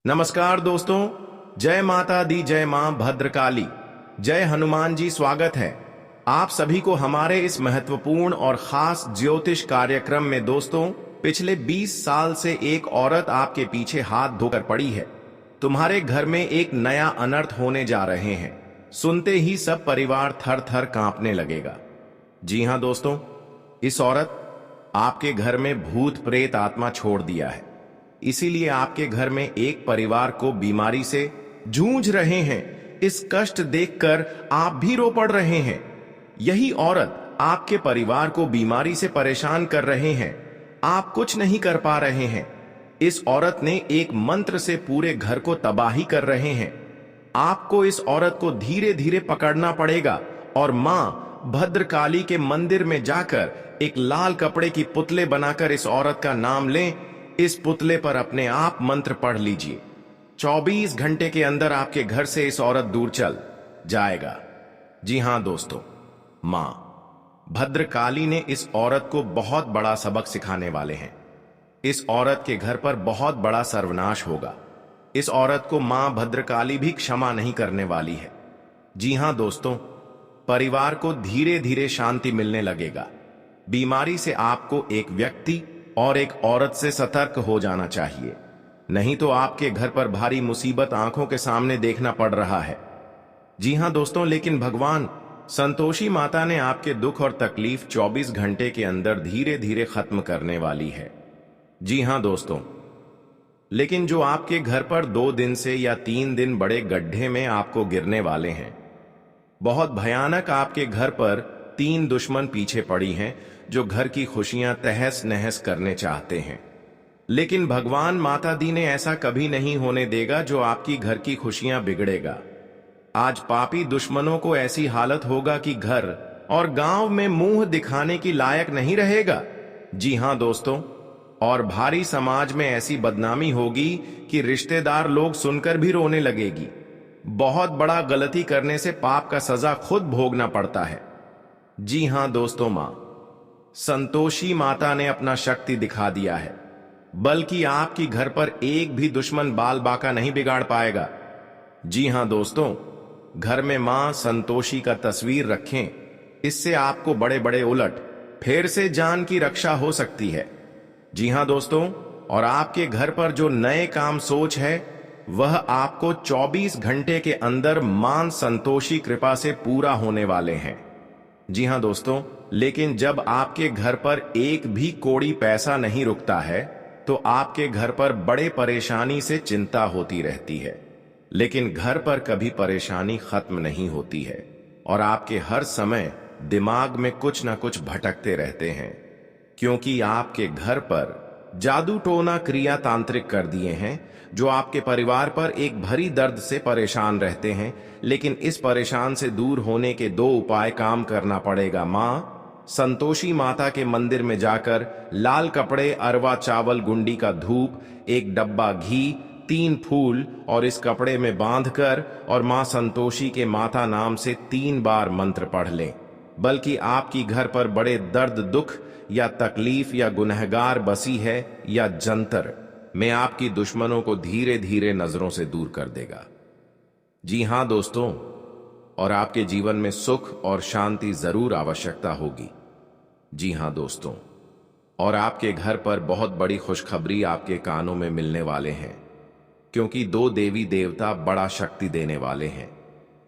नमस्कार दोस्तों, जय माता दी, जय मां भद्रकाली, जय हनुमान जी। स्वागत है आप सभी को हमारे इस महत्वपूर्ण और खास ज्योतिष कार्यक्रम में। दोस्तों, पिछले 20 साल से एक औरत आपके पीछे हाथ धोकर पड़ी है। तुम्हारे घर में एक नया अनर्थ होने जा रहे हैं। सुनते ही सब परिवार थर थर कांपने लगेगा। जी हां दोस्तों, इस औरत आपके घर में भूत प्रेत आत्मा छोड़ दिया है। इसीलिए आपके घर में एक परिवार को बीमारी से जूझ रहे हैं। इस कष्ट देखकर आप भी रो पड़ रहे हैं। यही औरत आपके परिवार को बीमारी से परेशान कर रहे हैं। आप कुछ नहीं कर पा रहे हैं। इस औरत ने एक मंत्र से पूरे घर को तबाही कर रहे हैं। आपको इस औरत को धीरे धीरे पकड़ना पड़ेगा और मां भद्रकाली के मंदिर में जाकर एक लाल कपड़े की पुतले बनाकर इस औरत का नाम लें। इस पुतले पर अपने आप मंत्र पढ़ लीजिए। 24 घंटे के अंदर आपके घर से इस औरत दूर चल जाएगा। जी हां दोस्तों, मां भद्रकाली ने इस औरत को बहुत बड़ा सबक सिखाने वाले हैं। इस औरत के घर पर बहुत बड़ा सर्वनाश होगा। इस औरत को मां भद्रकाली भी क्षमा नहीं करने वाली है। जी हां दोस्तों, परिवार को धीरे धीरे शांति मिलने लगेगा। बीमारी से आपको एक व्यक्ति और एक औरत से सतर्क हो जाना चाहिए, नहीं तो आपके घर पर भारी मुसीबत आंखों के सामने देखना पड़ रहा है। जी हां दोस्तों, लेकिन भगवान संतोषी माता ने आपके दुख और तकलीफ 24 घंटे के अंदर धीरे धीरे खत्म करने वाली है। जी हां दोस्तों, लेकिन जो आपके घर पर 2 दिन से या 3 दिन बड़े गड्ढे में आपको गिरने वाले हैं। बहुत भयानक आपके घर पर 3 दुश्मन पीछे पड़ी हैं जो घर की खुशियां तहस नहस करने चाहते हैं। लेकिन भगवान माता दी ने ऐसा कभी नहीं होने देगा जो आपकी घर की खुशियां बिगड़ेगा। आज पापी दुश्मनों को ऐसी हालत होगा कि घर और गांव में मुंह दिखाने की लायक नहीं रहेगा। जी हां दोस्तों, और भारी समाज में ऐसी बदनामी होगी कि रिश्तेदार लोग सुनकर भी रोने लगेगी। बहुत बड़ा गलती करने से पाप का सजा खुद भोगना पड़ता है। जी हां दोस्तों, मां संतोषी माता ने अपना शक्ति दिखा दिया है, बल्कि आपकी घर पर एक भी दुश्मन बाल बाका नहीं बिगाड़ पाएगा। जी हां दोस्तों, घर में मां संतोषी का तस्वीर रखें। इससे आपको बड़े बड़े उलट फेर से जान की रक्षा हो सकती है। जी हां दोस्तों, और आपके घर पर जो नए काम सोच है वह आपको 24 घंटे के अंदर मां संतोषी कृपा से पूरा होने वाले हैं। जी हां दोस्तों, लेकिन जब आपके घर पर एक भी कौड़ी पैसा नहीं रुकता है तो आपके घर पर बड़े परेशानी से चिंता होती रहती है। लेकिन घर पर कभी परेशानी खत्म नहीं होती है और आपके हर समय दिमाग में कुछ ना कुछ भटकते रहते हैं, क्योंकि आपके घर पर जादू टोना क्रिया तांत्रिक कर दिए हैं जो आपके परिवार पर एक भरी दर्द से परेशान रहते हैं। लेकिन इस परेशान से दूर होने के 2 उपाय काम करना पड़ेगा। मां संतोषी माता के मंदिर में जाकर लाल कपड़े, अरवा चावल, गुंडी का धूप, 1 डब्बा घी, 3 फूल और इस कपड़े में बांधकर और मां संतोषी के माता नाम से 3 बार मंत्र पढ़ लें। बल्कि आपकी घर पर बड़े दर्द, दुख या तकलीफ या गुनहगार बसी है या जंतर में आपकी दुश्मनों को धीरे धीरे नजरों से दूर कर देगा। जी हां दोस्तों, और आपके जीवन में सुख और शांति जरूर आवश्यकता होगी। जी हां दोस्तों, और आपके घर पर बहुत बड़ी खुशखबरी आपके कानों में मिलने वाले हैं, क्योंकि 2 देवी देवता बड़ा शक्ति देने वाले हैं।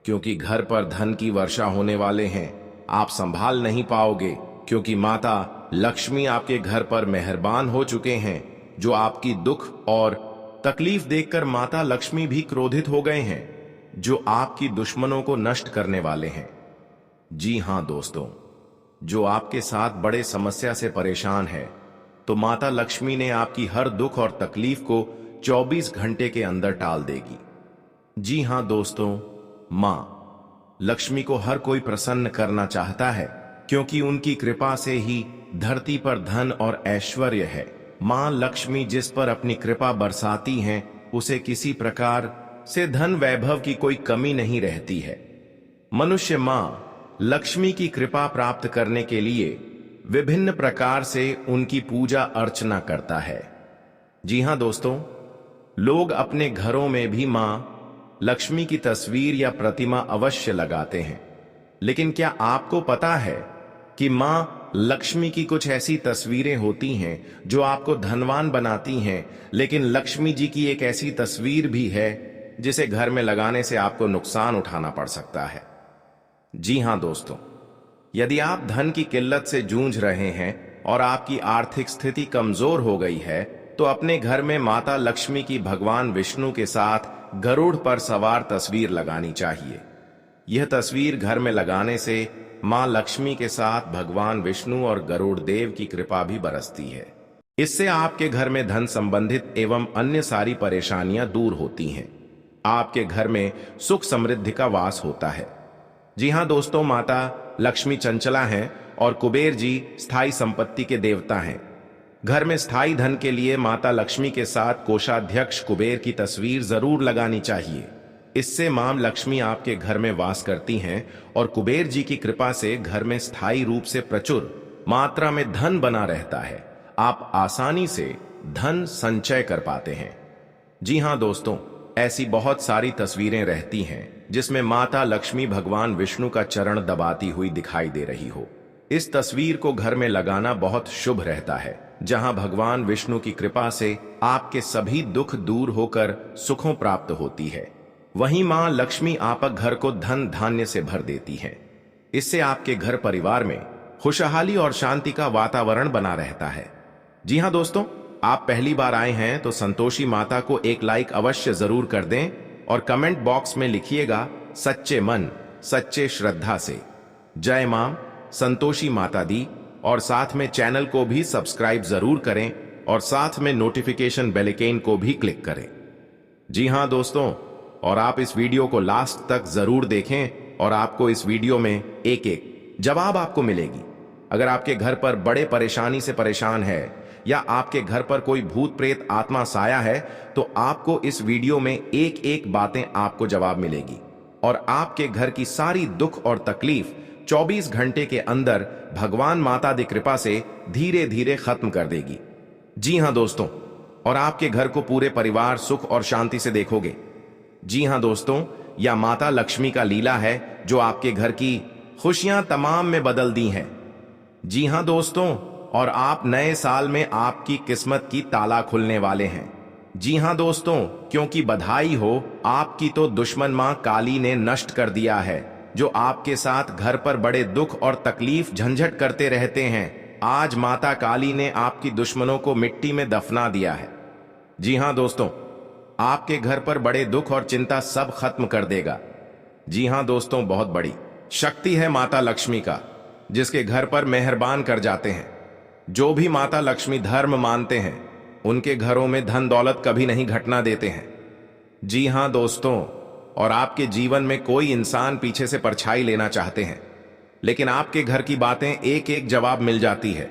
क्योंकि घर पर धन की वर्षा होने वाले हैं। आप संभाल नहीं पाओगे, क्योंकि माता लक्ष्मी आपके घर पर मेहरबान हो चुके हैं। जो आपकी दुख और तकलीफ देखकर माता लक्ष्मी भी क्रोधित हो गए हैं, जो आपकी दुश्मनों को नष्ट करने वाले हैं। जी हां दोस्तों, जो आपके साथ बड़े समस्या से परेशान है, तो माता लक्ष्मी ने आपकी हर दुख और तकलीफ को 24 घंटे के अंदर टाल देगी। जी हां दोस्तों, मां लक्ष्मी को हर कोई प्रसन्न करना चाहता है, क्योंकि उनकी कृपा से ही धरती पर धन और ऐश्वर्य है। मां लक्ष्मी जिस पर अपनी कृपा बरसाती हैं, उसे किसी प्रकार से धन वैभव की कोई कमी नहीं रहती है। मनुष्य मां लक्ष्मी की कृपा प्राप्त करने के लिए विभिन्न प्रकार से उनकी पूजा अर्चना करता है। जी हां दोस्तों, लोग अपने घरों में भी मां लक्ष्मी की तस्वीर या प्रतिमा अवश्य लगाते हैं। लेकिन क्या आपको पता है कि मां लक्ष्मी की कुछ ऐसी तस्वीरें होती हैं जो आपको धनवान बनाती हैं, लेकिन लक्ष्मी जी की एक ऐसी तस्वीर भी है जिसे घर में लगाने से आपको नुकसान उठाना पड़ सकता है। जी हां दोस्तों, यदि आप धन की किल्लत से जूझ रहे हैं और आपकी आर्थिक स्थिति कमजोर हो गई है, तो अपने घर में माता लक्ष्मी की भगवान विष्णु के साथ गरुड़ पर सवार तस्वीर लगानी चाहिए। यह तस्वीर घर में लगाने से मां लक्ष्मी के साथ भगवान विष्णु और गरुड़ देव की कृपा भी बरसती है। इससे आपके घर में धन संबंधित एवं अन्य सारी परेशानियां दूर होती हैं। आपके घर में सुख समृद्धि का वास होता है। जी हां दोस्तों, माता लक्ष्मी चंचला हैं और कुबेर जी स्थायी संपत्ति के देवता हैं। घर में स्थायी धन के लिए माता लक्ष्मी के साथ कोषाध्यक्ष कुबेर की तस्वीर जरूर लगानी चाहिए। इससे मां लक्ष्मी आपके घर में वास करती हैं और कुबेर जी की कृपा से घर में स्थायी रूप से प्रचुर मात्रा में धन बना रहता है। आप आसानी से धन संचय कर पाते हैं। जी हां दोस्तों, ऐसी बहुत सारी तस्वीरें रहती हैं जिसमें माता लक्ष्मी भगवान विष्णु का चरण दबाती हुई दिखाई दे रही हो। इस तस्वीर को घर में लगाना बहुत शुभ रहता है, जहां भगवान विष्णु की कृपा से आपके सभी दुख दूर होकर सुखों प्राप्त होती है। वहीं मां लक्ष्मी आपक घर को धन धान्य से भर देती हैं। इससे आपके घर परिवार में खुशहाली और शांति का वातावरण बना रहता है। जी हां दोस्तों, आप पहली बार आए हैं तो संतोषी माता को एक लाइक अवश्य जरूर कर दें और कमेंट बॉक्स में लिखिएगा सच्चे मन सच्चे श्रद्धा से जय मां संतोषी माता दी, और साथ में चैनल को भी सब्सक्राइब जरूर करें और साथ में नोटिफिकेशन बेल आइकन को भी क्लिक करें। जी हां दोस्तों, और आप इस वीडियो को लास्ट तक जरूर देखें और आपको इस वीडियो में एक एक जवाब आपको मिलेगी। अगर आपके घर पर बड़े परेशानी से परेशान है या आपके घर पर कोई भूत प्रेत आत्मा साया है, तो आपको इस वीडियो में एक एक बातें आपको जवाब मिलेगी और आपके घर की सारी दुख और तकलीफ 24 घंटे के अंदर भगवान माता दी कृपा से धीरे धीरे खत्म कर देगी। जी हां दोस्तों, और आपके घर को पूरे परिवार सुख और शांति से देखोगे। जी हां दोस्तों, यह माता लक्ष्मी का लीला है जो आपके घर की खुशियां तमाम में बदल दी हैं। जी हां दोस्तों, और आप नए साल में आपकी किस्मत की ताला खुलने वाले हैं। जी हां दोस्तों, क्योंकि बधाई हो, आपकी तो दुश्मन मां काली ने नष्ट कर दिया है, जो आपके साथ घर पर बड़े दुख और तकलीफ झंझट करते रहते हैं। आज माता काली ने आपकी दुश्मनों को मिट्टी में दफना दिया है। जी हां दोस्तों, आपके घर पर बड़े दुख और चिंता सब खत्म कर देगा। जी हां दोस्तों, बहुत बड़ी शक्ति है माता लक्ष्मी का, जिसके घर पर मेहरबान कर जाते हैं। जो भी माता लक्ष्मी धर्म मानते हैं, उनके घरों में धन दौलत कभी नहीं घटना देते हैं। जी हां दोस्तों, और आपके जीवन में कोई इंसान पीछे से परछाई लेना चाहते हैं, लेकिन आपके घर की बातें एक एक जवाब मिल जाती है,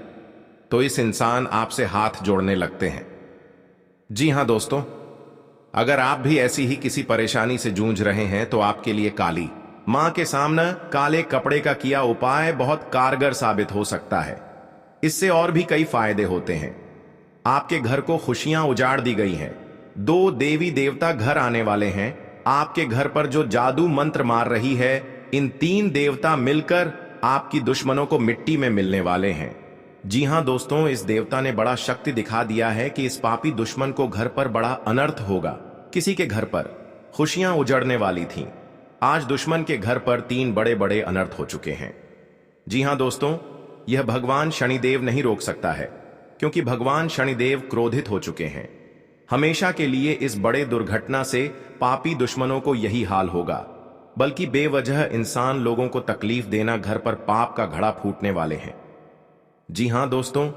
तो इस इंसान आपसे हाथ जोड़ने लगते हैं। जी हां दोस्तों, अगर आप भी ऐसी ही किसी परेशानी से जूझ रहे हैं, तो आपके लिए काली मां के सामने काले कपड़े का किया उपाय बहुत कारगर साबित हो सकता है। इससे और भी कई फायदे होते हैं। आपके घर को खुशियां उजाड़ दी गई हैं। 2 देवी देवता घर आने वाले हैं। आपके घर पर जो जादू मंत्र मार रही है, इन 3 देवता मिलकर आपकी दुश्मनों को मिट्टी में मिलने वाले हैं। जी हां दोस्तों, इस देवता ने बड़ा शक्ति दिखा दिया है कि इस पापी दुश्मन को घर पर बड़ा अनर्थ होगा। किसी के घर पर खुशियां उजड़ने वाली थीं, आज दुश्मन के घर पर 3 बड़े बड़े अनर्थ हो चुके हैं। जी हां दोस्तों, यह भगवान शनिदेव नहीं रोक सकता है, क्योंकि भगवान शनिदेव क्रोधित हो चुके हैं। हमेशा के लिए इस बड़े दुर्घटना से पापी दुश्मनों को यही हाल होगा, बल्कि बेवजह इंसान लोगों को तकलीफ देना घर पर पाप का घड़ा फूटने वाले हैं। जी हां दोस्तों,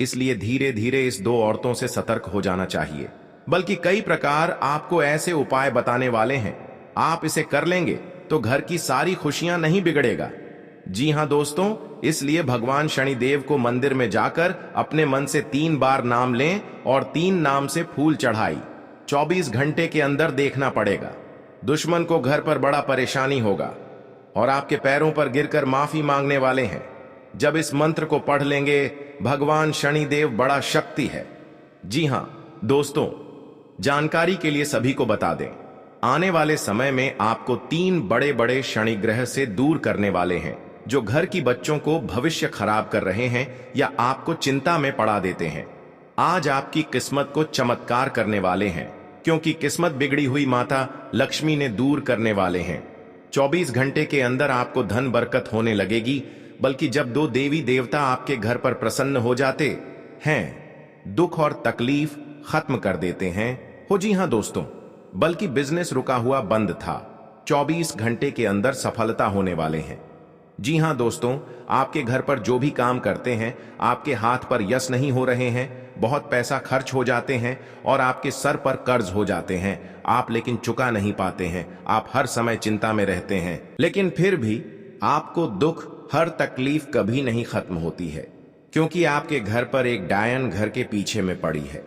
इसलिए धीरे धीरे इस 2 औरतों से सतर्क हो जाना चाहिए। बल्कि कई प्रकार आपको ऐसे उपाय बताने वाले हैं, आप इसे कर लेंगे तो घर की सारी खुशियां नहीं बिगड़ेगा। जी हां दोस्तों, इसलिए भगवान शनिदेव को मंदिर में जाकर अपने मन से 3 बार नाम लें और 3 नाम से फूल चढ़ाई 24 घंटे के अंदर देखना पड़ेगा। दुश्मन को घर पर बड़ा परेशानी होगा और आपके पैरों पर गिरकर माफी मांगने वाले हैं। जब इस मंत्र को पढ़ लेंगे, भगवान शनिदेव बड़ा शक्ति है। जी हां दोस्तों, जानकारी के लिए सभी को बता दें, आने वाले समय में आपको 3 बड़े बड़े शनि ग्रह से दूर करने वाले हैं, जो घर की बच्चों को भविष्य खराब कर रहे हैं या आपको चिंता में पड़ा देते हैं। आज आपकी किस्मत को चमत्कार करने वाले हैं, क्योंकि किस्मत बिगड़ी हुई माता लक्ष्मी ने दूर करने वाले हैं। 24 घंटे के अंदर आपको धन बरकत होने लगेगी, बल्कि जब 2 देवी देवता आपके घर पर प्रसन्न हो जाते हैं, दुख और तकलीफ खत्म कर देते हैं। हो जी हां दोस्तों, बल्कि बिजनेस रुका हुआ बंद था, 24 घंटे के अंदर सफलता होने वाले हैं। जी हां दोस्तों, आपके घर पर जो भी काम करते हैं, आपके हाथ पर यश नहीं हो रहे हैं, बहुत पैसा खर्च हो जाते हैं और आपके सर पर कर्ज हो जाते हैं, आप लेकिन चुका नहीं पाते हैं, आप हर समय चिंता में रहते हैं, लेकिन फिर भी आपको दुख, हर तकलीफ कभी नहीं खत्म होती है, क्योंकि आपके घर पर एक डायन घर के पीछे में पड़ी है।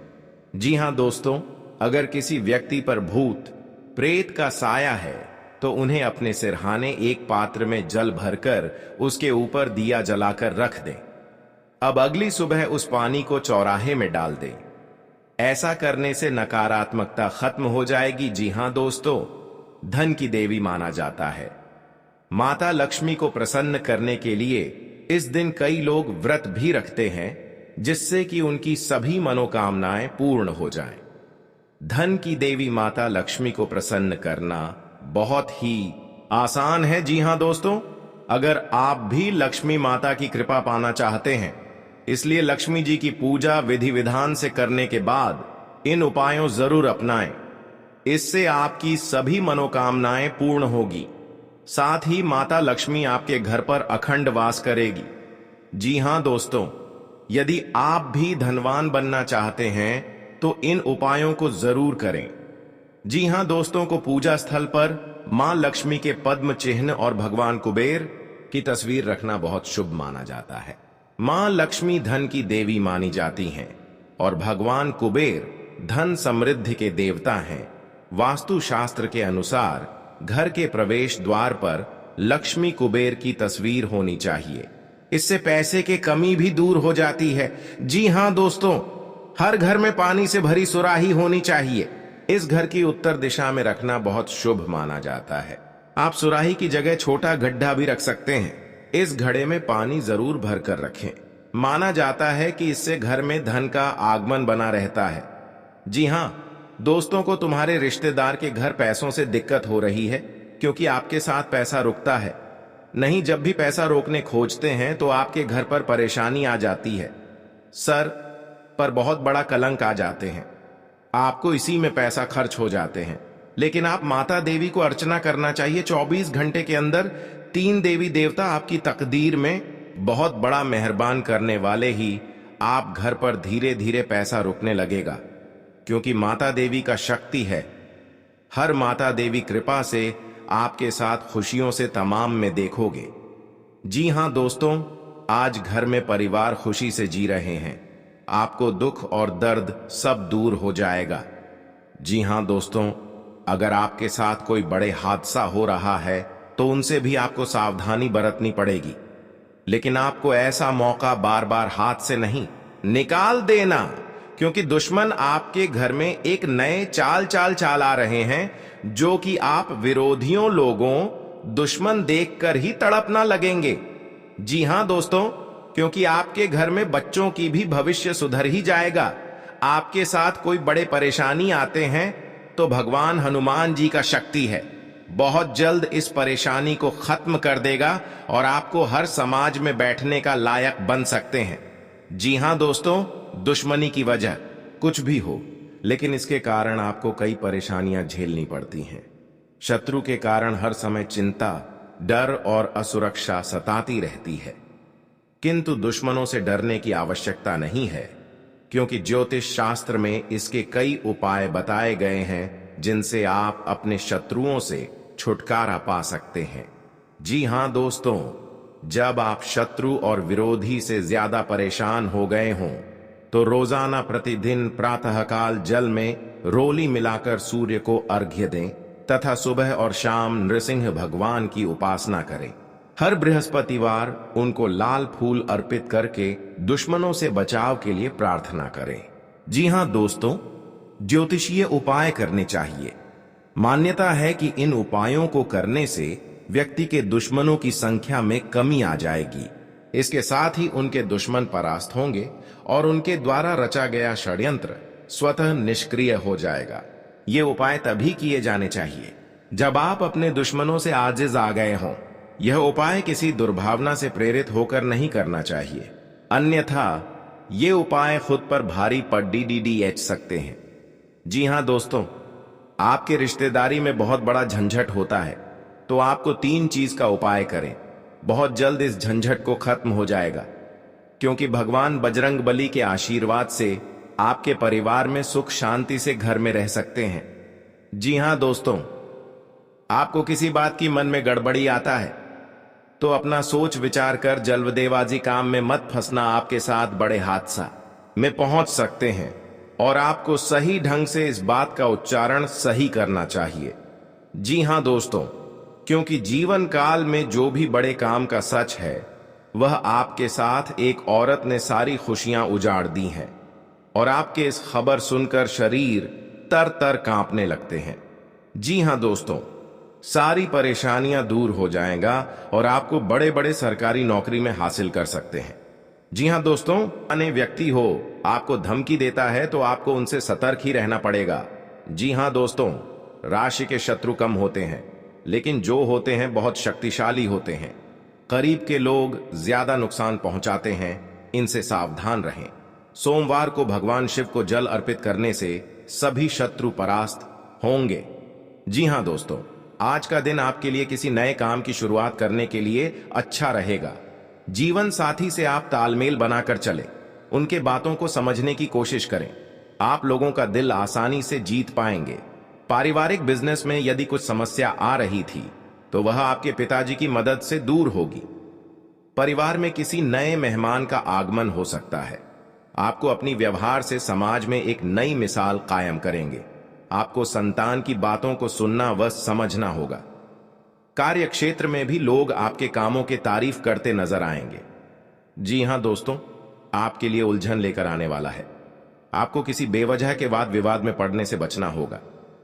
जी हां दोस्तों, अगर किसी व्यक्ति पर भूत प्रेत का साया है तो उन्हें अपने सिरहाने एक पात्र में जल भरकर उसके ऊपर दिया जलाकर रख दें। अब अगली सुबह उस पानी को चौराहे में डाल दें। ऐसा करने से नकारात्मकता खत्म हो जाएगी। जी हां दोस्तों, धन की देवी माना जाता है। माता लक्ष्मी को प्रसन्न करने के लिए इस दिन कई लोग व्रत भी रखते हैं, जिससे कि उनकी सभी मनोकामनाएं पूर्ण हो जाएं। धन की देवी माता लक्ष्मी को प्रसन्न करना बहुत ही आसान है। जी हां दोस्तों, अगर आप भी लक्ष्मी माता की कृपा पाना चाहते हैं, इसलिए लक्ष्मी जी की पूजा विधि विधान से करने के बाद इन उपायों जरूर अपनाएं। इससे आपकी सभी मनोकामनाएं पूर्ण होगी। साथ ही माता लक्ष्मी आपके घर पर अखंड वास करेगी। जी हां दोस्तों, यदि आप भी धनवान बनना चाहते हैं तो इन उपायों को जरूर करें। जी हां दोस्तों, को पूजा स्थल पर मां लक्ष्मी के पद्म चिन्ह और भगवान कुबेर की तस्वीर रखना बहुत शुभ माना जाता है। मां लक्ष्मी धन की देवी मानी जाती हैं और भगवान कुबेर धन समृद्धि के देवता हैं। वास्तु शास्त्र के अनुसार घर के प्रवेश द्वार पर लक्ष्मी कुबेर की तस्वीर होनी चाहिए। इससे पैसे की कमी भी दूर हो जाती है। जी हां दोस्तों, हर घर में पानी से भरी सुराही होनी चाहिए। इस घर की उत्तर दिशा में रखना बहुत शुभ माना जाता है। आप सुराही की जगह छोटा गड्ढा भी रख सकते हैं। इस घड़े में पानी जरूर भर कर रखें। माना जाता है कि इससे घर में धन का आगमन बना रहता है। जी हां दोस्तों, को तुम्हारे रिश्तेदार के घर पैसों से दिक्कत हो रही है, क्योंकि आपके साथ पैसा रुकता है। नहीं, जब भी पैसा रोकने खोजते हैं तो आपके घर पर परेशानी आ जाती है, सर पर बहुत बड़ा कलंक आ जाते हैं, आपको इसी में पैसा खर्च हो जाते हैं। लेकिन आप माता देवी को अर्चना करना चाहिए। 24 घंटे के अंदर 3 देवी देवता आपकी तकदीर में बहुत बड़ा मेहरबान करने वाले ही आप घर पर धीरे धीरे पैसा रुकने लगेगा, क्योंकि माता देवी का शक्ति है। हर माता देवी कृपा से आपके साथ खुशियों से तमाम में देखोगे। जी हां दोस्तों, आज घर में परिवार खुशी से जी रहे हैं। आपको दुख और दर्द सब दूर हो जाएगा। जी हां दोस्तों, अगर आपके साथ कोई बड़े हादसा हो रहा है तो उनसे भी आपको सावधानी बरतनी पड़ेगी। लेकिन आपको ऐसा मौका बार बार हाथ से नहीं निकाल देना, क्योंकि दुश्मन आपके घर में एक नए चाल आ रहे हैं, जो कि आप विरोधियों लोगों दुश्मन देखकर ही तड़पना लगेंगे। जी हां दोस्तों, क्योंकि आपके घर में बच्चों की भी भविष्य सुधर ही जाएगा। आपके साथ कोई बड़े परेशानी आते हैं तो भगवान हनुमान जी का शक्ति है, बहुत जल्द इस परेशानी को खत्म कर देगा और आपको हर समाज में बैठने का लायक बन सकते हैं। जी हां दोस्तों, दुश्मनी की वजह कुछ भी हो, लेकिन इसके कारण आपको कई परेशानियां झेलनी पड़ती हैं। शत्रु के कारण हर समय चिंता, डर और असुरक्षा सताती रहती है, किंतु दुश्मनों से डरने की आवश्यकता नहीं है, क्योंकि ज्योतिष शास्त्र में इसके कई उपाय बताए गए हैं, जिनसे आप अपने शत्रुओं से छुटकारा पा सकते हैं। जी हां दोस्तों, जब आप शत्रु और विरोधी से ज्यादा परेशान हो गए हों तो रोजाना प्रतिदिन प्रातःकाल जल में रोली मिलाकर सूर्य को अर्घ्य दें तथा सुबह और शाम नृसिंह भगवान की उपासना करें। हर बृहस्पतिवार उनको लाल फूल अर्पित करके दुश्मनों से बचाव के लिए प्रार्थना करें। जी हां दोस्तों, ज्योतिषीय उपाय करने चाहिए। मान्यता है कि इन उपायों को करने से व्यक्ति के दुश्मनों की संख्या में कमी आ जाएगी। इसके साथ ही उनके दुश्मन परास्त होंगे और उनके द्वारा रचा गया षड्यंत्र स्वतः निष्क्रिय हो जाएगा। ये उपाय तभी किए जाने चाहिए जब आप अपने दुश्मनों से आजिज आ गए हों। यह उपाय किसी दुर्भावना से प्रेरित होकर नहीं करना चाहिए, अन्यथा ये उपाय खुद पर भारी पड़ सकते हैं। जी हां दोस्तों, आपके रिश्तेदारी में बहुत बड़ा झंझट होता है तो आपको 3 चीज का उपाय करें। बहुत जल्द इस झंझट को खत्म हो जाएगा, क्योंकि भगवान बजरंग बली के आशीर्वाद से आपके परिवार में सुख शांति से घर में रह सकते हैं। जी हां दोस्तों, आपको किसी बात की मन में गड़बड़ी आता है तो अपना सोच विचार कर जल्दबाजी काम में मत फंसना। आपके साथ बड़े हादसा में पहुंच सकते हैं और आपको सही ढंग से इस बात का उच्चारण सही करना चाहिए। जी हां दोस्तों, क्योंकि जीवन काल में जो भी बड़े काम का सच है वह आपके साथ एक औरत ने सारी खुशियां उजाड़ दी हैं और आपके इस खबर सुनकर शरीर तर तर कांपने लगते हैं। जी हां दोस्तों, सारी परेशानियां दूर हो जाएगा और आपको बड़े बड़े सरकारी नौकरी में हासिल कर सकते हैं। जी हां दोस्तों, अन्य व्यक्ति हो आपको धमकी देता है तो आपको उनसे सतर्क ही रहना पड़ेगा। जी हां दोस्तों, राशि के शत्रु कम होते हैं लेकिन जो होते हैं बहुत शक्तिशाली होते हैं। करीब के लोग ज्यादा नुकसान पहुंचाते हैं, इनसे सावधान रहें। सोमवार को भगवान शिव को जल अर्पित करने से सभी शत्रु परास्त होंगे। जी हां दोस्तों, आज का दिन आपके लिए किसी नए काम की शुरुआत करने के लिए अच्छा रहेगा। जीवन साथी से आप तालमेल बनाकर चलें, उनके बातों को समझने की कोशिश करें। आप लोगों का दिल आसानी से जीत पाएंगे। पारिवारिक बिजनेस में यदि कुछ समस्या आ रही थी तो वह आपके पिताजी की मदद से दूर होगी। परिवार में किसी नए मेहमान का आगमन हो सकता है। आपको अपनी व्यवहार से समाज में एक नई मिसाल कायम करेंगे। आपको संतान की बातों को सुनना व समझना होगा। कार्य क्षेत्र में भी लोग आपके कामों की तारीफ करते नजर आएंगे। जी हां दोस्तों, आपके लिए उलझन लेकर आने वाला है। आपको किसी बेवजह के वाद विवाद में पड़ने से बचना होगा।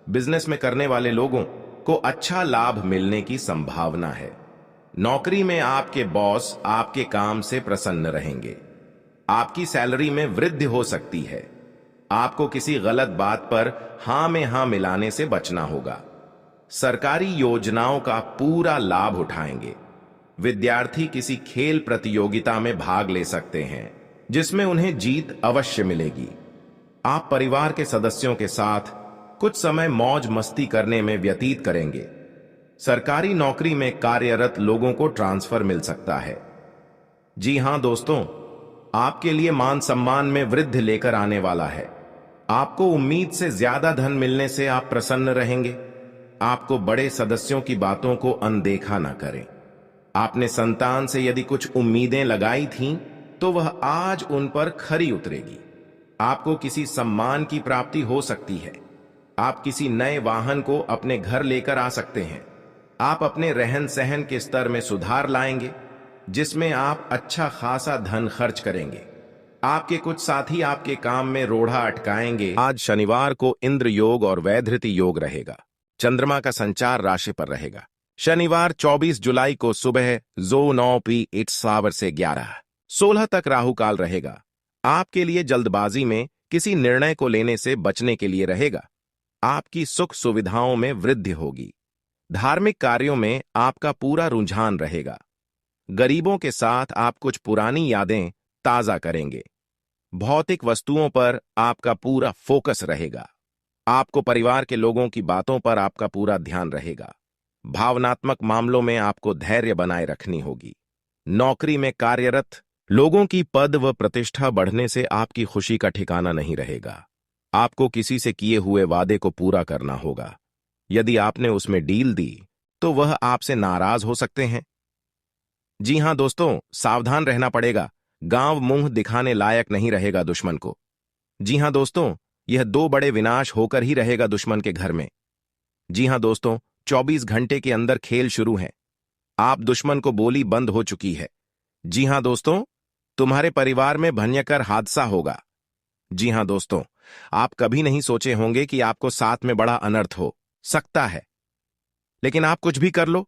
बिजनेस में करने वाले लोगों को अच्छा लाभ मिलने की संभावना है। नौकरी में आपके बॉस आपके काम से प्रसन्न रहेंगे। आपकी सैलरी में वृद्धि हो सकती है। आपको किसी गलत बात पर हां में हां मिलाने से बचना होगा। सरकारी योजनाओं का पूरा लाभ उठाएंगे। विद्यार्थी किसी खेल प्रतियोगिता में भाग ले सकते हैं जिसमें उन्हें जीत अवश्य मिलेगी। आप परिवार के सदस्यों के साथ कुछ समय मौज मस्ती करने में व्यतीत करेंगे। सरकारी नौकरी में कार्यरत लोगों को ट्रांसफर मिल सकता है। जी हां दोस्तों, आपके लिए मान सम्मान में वृद्धि लेकर आने वाला है। आपको उम्मीद से ज्यादा धन मिलने से आप प्रसन्न रहेंगे। आपको बड़े सदस्यों की बातों को अनदेखा ना करें। आपने संतान से यदि कुछ उम्मीदें लगाई थीं तो वह आज उन पर खरी उतरेगी। आपको किसी सम्मान की प्राप्ति हो सकती है। आप किसी नए वाहन को अपने घर लेकर आ सकते हैं। आप अपने रहन सहन के स्तर में सुधार लाएंगे जिसमें आप अच्छा खासा धन खर्च करेंगे। आपके कुछ साथी आपके काम में रोड़ा अटकाएंगे। आज शनिवार को इंद्र योग और वैधृति योग रहेगा। चंद्रमा का संचार राशि पर रहेगा। शनिवार 24 जुलाई को सुबह 9 p से 11:16 तक राहु काल रहेगा। आपके लिए जल्दबाजी में किसी निर्णय को लेने से बचने के लिए रहेगा। आपकी सुख सुविधाओं में वृद्धि होगी। धार्मिक कार्यों में आपका पूरा रुझान रहेगा। गरीबों के साथ आप कुछ पुरानी यादें ताजा करेंगे। भौतिक वस्तुओं पर आपका पूरा फोकस रहेगा। आपको परिवार के लोगों की बातों पर आपका पूरा ध्यान रहेगा। भावनात्मक मामलों में आपको धैर्य बनाए रखनी होगी। नौकरी में कार्यरत लोगों की पद व प्रतिष्ठा बढ़ने से आपकी खुशी का ठिकाना नहीं रहेगा। आपको किसी से किए हुए वादे को पूरा करना होगा। यदि आपने उसमें डील दी तो वह आपसे नाराज हो सकते हैं। जी हां दोस्तों, सावधान रहना पड़ेगा। गांव मुंह दिखाने लायक नहीं रहेगा दुश्मन को। जी हां दोस्तों, यह 2 बड़े विनाश होकर ही रहेगा दुश्मन के घर में। जी हां दोस्तों, 24 घंटे के अंदर खेल शुरू है। आप दुश्मन को बोली बंद हो चुकी है। जी हां दोस्तों, तुम्हारे परिवार में भयंकर हादसा होगा। जी हां दोस्तों, आप कभी नहीं सोचे होंगे कि आपको साथ में बड़ा अनर्थ हो सकता है, लेकिन आप कुछ भी कर लो,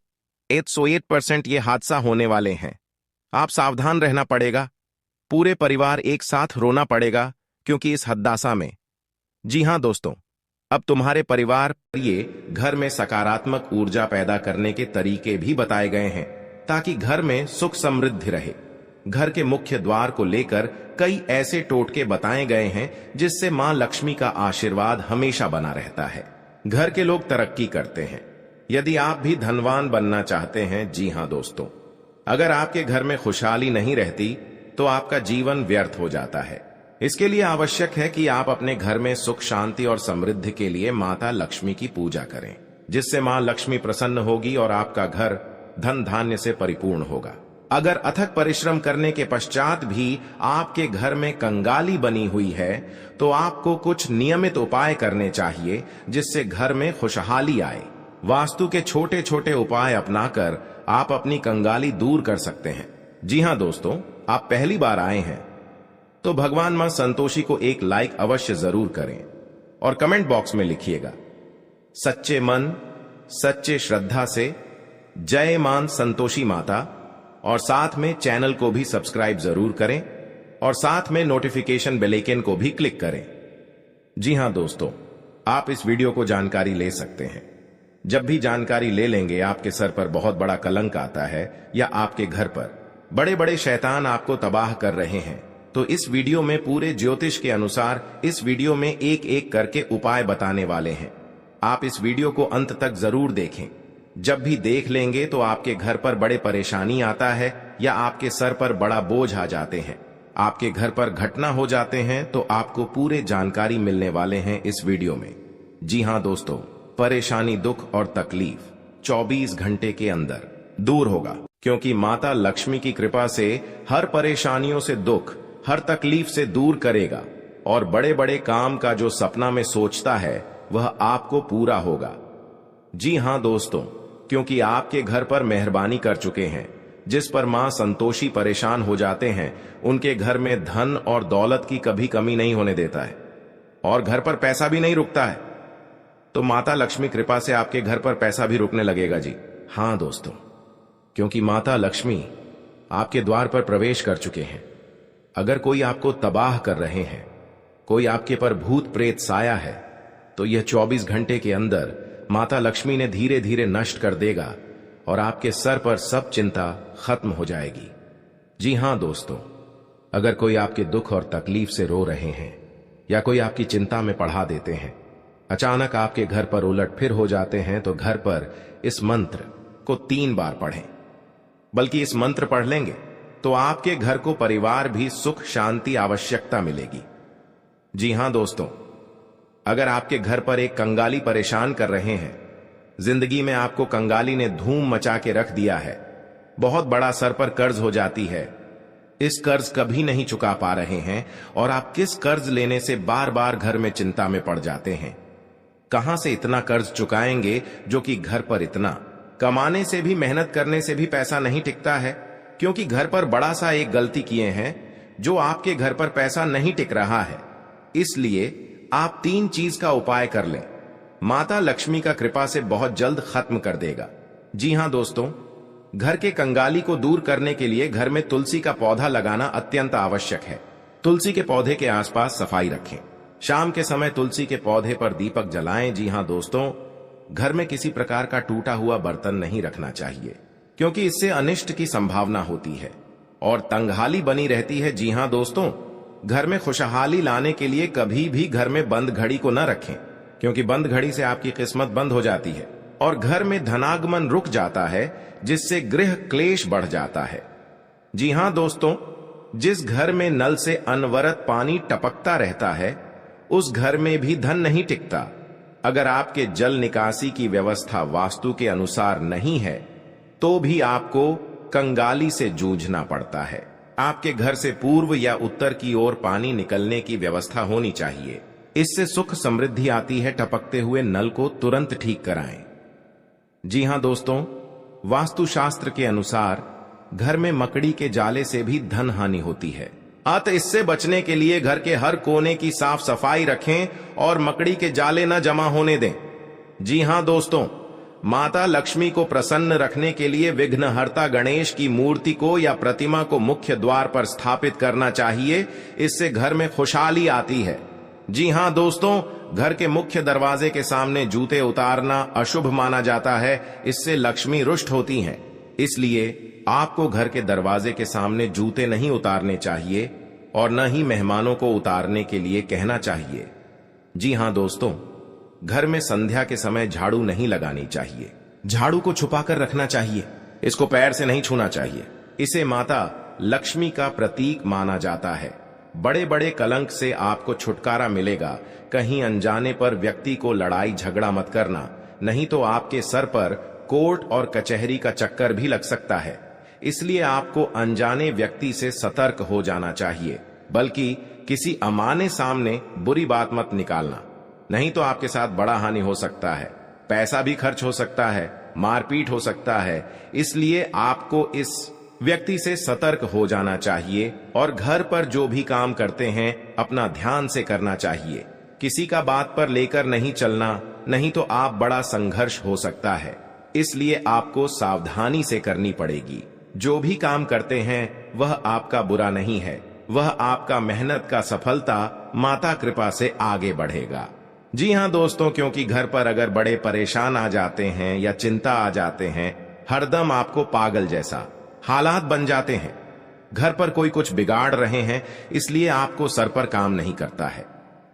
108% ये हादसा होने वाले हैं। आप सावधान रहना पड़ेगा, पूरे परिवार एक साथ रोना पड़ेगा, क्योंकि इस हद्दासा में, जी हां दोस्तों, अब तुम्हारे परिवार ये घर में सकारात्मक ऊर्जा पैदा करने के तरीके भी बताए गए हैं, ताकि घर में सुख समृद्धि रहे। घर के मुख्य द्वार को लेकर कई ऐसे टोटके बताए गए हैं जिससे मां लक्ष्मी का आशीर्वाद हमेशा बना रहता है। घर के लोग तरक्की करते हैं। यदि आप भी धनवान बनना चाहते हैं, जी हां दोस्तों, अगर आपके घर में खुशहाली नहीं रहती तो आपका जीवन व्यर्थ हो जाता है। इसके लिए आवश्यक है कि आप अपने घर में सुख शांति और समृद्धि के लिए माता लक्ष्मी की पूजा करें, जिससे मां लक्ष्मी प्रसन्न होगी और आपका घर धन धान्य से परिपूर्ण होगा। अगर अथक परिश्रम करने के पश्चात भी आपके घर में कंगाली बनी हुई है तो आपको कुछ नियमित उपाय करने चाहिए, जिससे घर में खुशहाली आए। वास्तु के छोटे छोटे उपाय अपनाकर आप अपनी कंगाली दूर कर सकते हैं। जी हां दोस्तों, आप पहली बार आए हैं तो भगवान मां संतोषी को एक लाइक अवश्य जरूर करें और कमेंट बॉक्स में लिखिएगा सच्चे मन सच्चे श्रद्धा से जय मां संतोषी माता, और साथ में चैनल को भी सब्सक्राइब जरूर करें और साथ में नोटिफिकेशन बेल आइकन को भी क्लिक करें। जी हां दोस्तों, आप इस वीडियो को जानकारी ले सकते हैं। जब भी जानकारी ले लेंगे आपके सर पर बहुत बड़ा कलंक आता है या आपके घर पर बड़े बड़े शैतान आपको तबाह कर रहे हैं, तो इस वीडियो में पूरे ज्योतिष के अनुसार इस वीडियो में एक एक करके उपाय बताने वाले हैं। आप इस वीडियो को अंत तक जरूर देखें। जब भी देख लेंगे तो आपके घर पर बड़े परेशानी आता है या आपके सर पर बड़ा बोझ आ जाते हैं, आपके घर पर घटना हो जाते हैं, तो आपको पूरे जानकारी मिलने वाले हैं इस वीडियो में। जी हां दोस्तों, परेशानी दुख और तकलीफ 24 घंटे के अंदर दूर होगा, क्योंकि माता लक्ष्मी की कृपा से हर परेशानियों से दुख हर तकलीफ से दूर करेगा और बड़े बड़े काम का जो सपना में सोचता है वह आपको पूरा होगा। जी हां दोस्तों, क्योंकि आपके घर पर मेहरबानी कर चुके हैं, जिस पर मां संतोषी परेशान हो जाते हैं, उनके घर में धन और दौलत की कभी कमी नहीं होने देता है और घर पर पैसा भी नहीं रुकता है। तो माता लक्ष्मी कृपा से आपके घर पर पैसा भी रुकने लगेगा। जी हां दोस्तों, क्योंकि माता लक्ष्मी आपके द्वार पर प्रवेश कर चुके हैं। अगर कोई आपको तबाह कर रहे हैं, कोई आपके पर भूत प्रेत साया है, तो यह 24 घंटे के अंदर माता लक्ष्मी ने धीरे धीरे नष्ट कर देगा और आपके सर पर सब चिंता खत्म हो जाएगी। जी हां दोस्तों, अगर कोई आपके दुख और तकलीफ से रो रहे हैं या कोई आपकी चिंता में पढ़ा देते हैं, अचानक आपके घर पर उलट फिर हो जाते हैं, तो घर पर इस मंत्र को 3 बार पढ़ें। बल्कि इस मंत्र पढ़ लेंगे तो आपके घर को परिवार भी सुख शांति आवश्यकता मिलेगी। जी हां दोस्तों, अगर आपके घर पर एक कंगाली परेशान कर रहे हैं, जिंदगी में आपको कंगाली ने धूम मचा के रख दिया है, बहुत बड़ा सर पर कर्ज हो जाती है, इस कर्ज कभी नहीं चुका पा रहे हैं और आप किस कर्ज लेने से बार बार घर में चिंता में पड़ जाते हैं, कहां से इतना कर्ज चुकाएंगे जो कि घर पर इतना कमाने से भी मेहनत करने से भी पैसा नहीं टिकता है, क्योंकि घर पर बड़ा सा एक गलती किए हैं जो आपके घर पर पैसा नहीं टिक रहा है। इसलिए आप 3 चीज का उपाय कर लें, माता लक्ष्मी का कृपा से बहुत जल्द खत्म कर देगा। जी हां दोस्तों, घर के कंगाली को दूर करने के लिए घर में तुलसी का पौधा लगाना अत्यंत आवश्यक है। तुलसी के पौधे के आसपास सफाई रखें। शाम के समय तुलसी के पौधे पर दीपक जलाएं। जी हां दोस्तों, घर में किसी प्रकार का टूटा हुआ बर्तन नहीं रखना चाहिए, क्योंकि इससे अनिष्ट की संभावना होती है और तंगहाली बनी रहती है। जी हां दोस्तों, घर में खुशहाली लाने के लिए कभी भी घर में बंद घड़ी को न रखें, क्योंकि बंद घड़ी से आपकी किस्मत बंद हो जाती है और घर में धनागमन रुक जाता है, जिससे गृह क्लेश बढ़ जाता है। जी हां दोस्तों, जिस घर में नल से अनवरत पानी टपकता रहता है, उस घर में भी धन नहीं टिकता। अगर आपके जल निकासी की व्यवस्था वास्तु के अनुसार नहीं है, तो भी आपको कंगाली से जूझना पड़ता है। आपके घर से पूर्व या उत्तर की ओर पानी निकलने की व्यवस्था होनी चाहिए, इससे सुख समृद्धि आती है। टपकते हुए नल को तुरंत ठीक कराएं। जी हां दोस्तों, वास्तुशास्त्र के अनुसार घर में मकड़ी के जाले से भी धन हानि होती है। अतः इससे बचने के लिए घर के हर कोने की साफ सफाई रखें और मकड़ी के जाले न जमा होने दें। जी हां दोस्तों, माता लक्ष्मी को प्रसन्न रखने के लिए विघ्नहर्ता गणेश की मूर्ति को या प्रतिमा को मुख्य द्वार पर स्थापित करना चाहिए। इससे घर में खुशहाली आती है। जी हां दोस्तों, घर के मुख्य दरवाजे के सामने जूते उतारना अशुभ माना जाता है। इससे लक्ष्मी रुष्ट होती हैं। इसलिए आपको घर के दरवाजे के सामने जूते नहीं उतारने चाहिए और न ही मेहमानों को उतारने के लिए कहना चाहिए। जी हां दोस्तों, घर में संध्या के समय झाड़ू नहीं लगानी चाहिए। झाड़ू को छुपाकर रखना चाहिए। इसको पैर से नहीं छूना चाहिए। इसे माता लक्ष्मी का प्रतीक माना जाता है। बड़े बड़े कलंक से आपको छुटकारा मिलेगा। कहीं अनजाने पर व्यक्ति को लड़ाई झगड़ा मत करना, नहीं तो आपके सर पर कोर्ट और कचहरी का चक्कर भी लग सकता है। इसलिए आपको अनजाने व्यक्ति से सतर्क हो जाना चाहिए, बल्कि किसी अमाने सामने बुरी बात मत निकालना, नहीं तो आपके साथ बड़ा हानि हो सकता है। पैसा भी खर्च हो सकता है, मारपीट हो सकता है। इसलिए आपको इस व्यक्ति से सतर्क हो जाना चाहिए और घर पर जो भी काम करते हैं अपना ध्यान से करना चाहिए। किसी का बात पर लेकर नहीं चलना, नहीं तो आप बड़ा संघर्ष हो सकता है। इसलिए आपको सावधानी से करनी पड़ेगी। जो भी काम करते हैं वह आपका बुरा नहीं है, वह आपका मेहनत का सफलता माता कृपा से आगे बढ़ेगा। जी हां दोस्तों, क्योंकि घर पर अगर बड़े परेशान आ जाते हैं या चिंता आ जाते हैं, हरदम आपको पागल जैसा हालात बन जाते हैं। घर पर कोई कुछ बिगाड़ रहे हैं, इसलिए आपको सर पर काम नहीं करता है।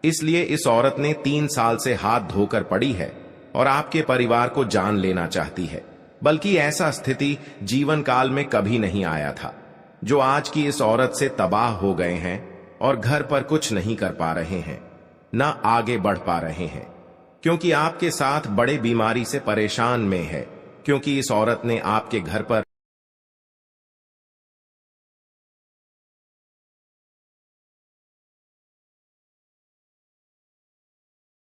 इसलिए इस औरत ने 3 साल से हाथ धोकर पड़ी है और आपके परिवार को जान लेना चाहती है। बल्कि ऐसा स्थिति जीवन काल में कभी नहीं आया था। जो आज की इस औरत से तबाह हो गए हैं और घर पर कुछ नहीं कर पा रहे हैं, ना आगे बढ़ पा रहे हैं, क्योंकि आपके साथ बड़े बीमारी से परेशान में है। क्योंकि इस औरत ने आपके घर पर